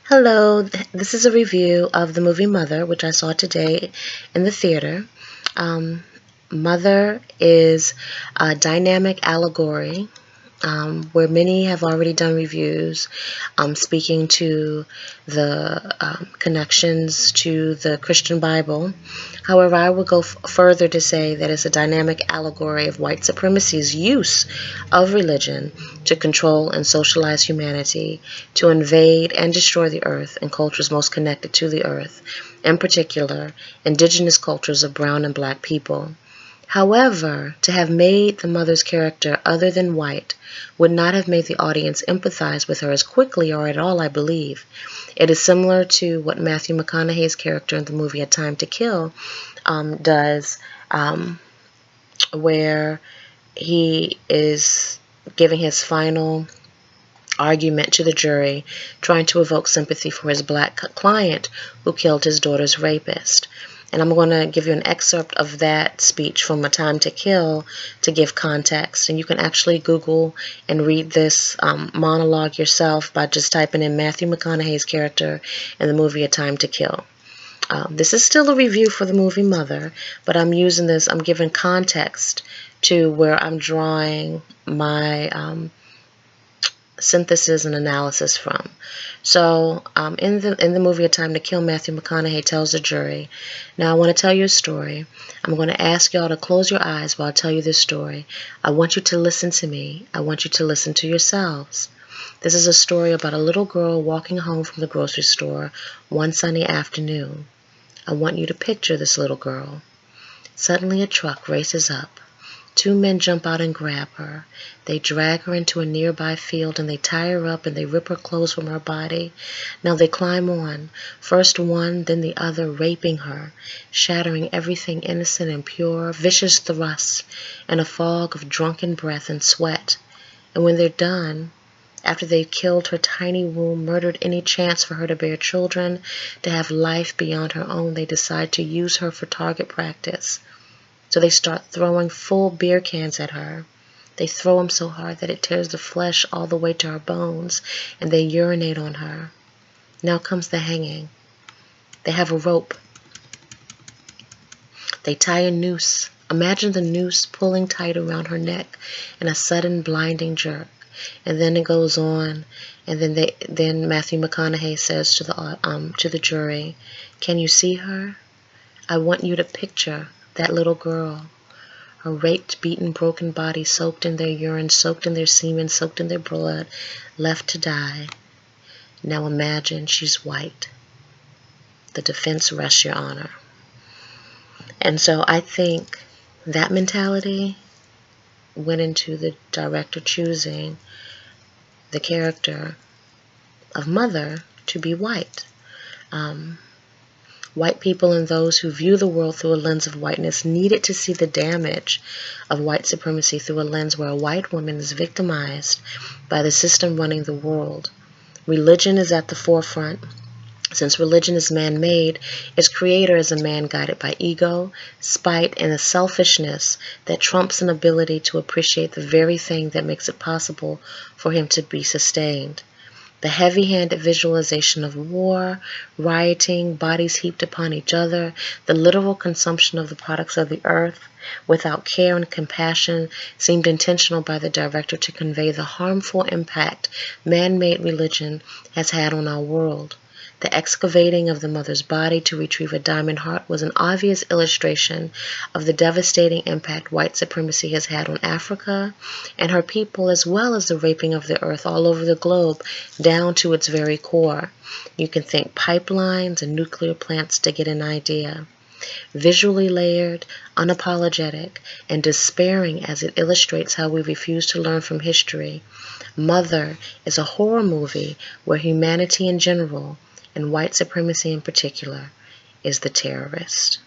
Hello, this is a review of the movie Mother, which I saw today in the theater. Um, Mother is a dynamic allegory where many have already done reviews speaking to the connections to the Christian Bible. However, I would go further to say that it's a dynamic allegory of white supremacy's use of religion to control and socialize humanity, to invade and destroy the earth and cultures most connected to the earth, in particular, indigenous cultures of brown and black people. However, to have made the mother's character other than white would not have made the audience empathize with her as quickly or at all, I believe. It is similar to what Matthew McConaughey's character in the movie A Time to Kill does, where he is giving his final argument to the jury, trying to evoke sympathy for his black client who killed his daughter's rapist. And I'm going to give you an excerpt of that speech from A Time to Kill to give context. And you can actually Google and read this monologue yourself by just typing in Matthew McConaughey's character in the movie A Time to Kill. This is still a review for the movie Mother, but I'm giving context to where I'm drawing my synthesis and analysis from. So in the movie A Time to Kill, Matthew McConaughey tells the jury, now I want to tell you a story. I'm going to ask y'all to close your eyes while I tell you this story. I want you to listen to me. I want you to listen to yourselves. This is a story about a little girl walking home from the grocery store one sunny afternoon. I want you to picture this little girl. Suddenly a truck races up. Two men jump out and grab her. They drag her into a nearby field and they tie her up and they rip her clothes from her body. Now they climb on, first one, then the other, raping her, shattering everything innocent and pure, vicious thrusts, and a fog of drunken breath and sweat. And when they're done, after they've killed her tiny womb, murdered any chance for her to bear children, to have life beyond her own, they decide to use her for target practice. So they start throwing full beer cans at her. They throw them so hard that it tears the flesh all the way to her bones, and they urinate on her. Now comes the hanging. They have a rope. They tie a noose. Imagine the noose pulling tight around her neck in a sudden blinding jerk. And then it goes on, and then Matthew McConaughey says to the jury, "Can you see her? I want you to picture that little girl, her raped, beaten, broken body soaked in their urine, soaked in their semen, soaked in their blood, left to die. Now imagine she's white. The defense rests, Your Honor." And so I think that mentality went into the director choosing the character of Mother to be white. White people and those who view the world through a lens of whiteness needed to see the damage of white supremacy through a lens where a white woman is victimized by the system running the world. Religion is at the forefront. Since religion is man-made, its creator is a man guided by ego, spite, and a selfishness that trumps an ability to appreciate the very thing that makes it possible for him to be sustained. The heavy-handed visualization of war, rioting, bodies heaped upon each other, the literal consumption of the products of the earth, without care and compassion, seemed intentional by the director to convey the harmful impact man-made religion has had on our world. The excavating of the mother's body to retrieve a diamond heart was an obvious illustration of the devastating impact white supremacy has had on Africa and her people, as well as the raping of the earth all over the globe, down to its very core. You can think pipelines and nuclear plants to get an idea. Visually layered, unapologetic, and despairing as it illustrates how we refuse to learn from history, Mother is a horror movie where humanity in general, and white supremacy in particular, is the terrorist.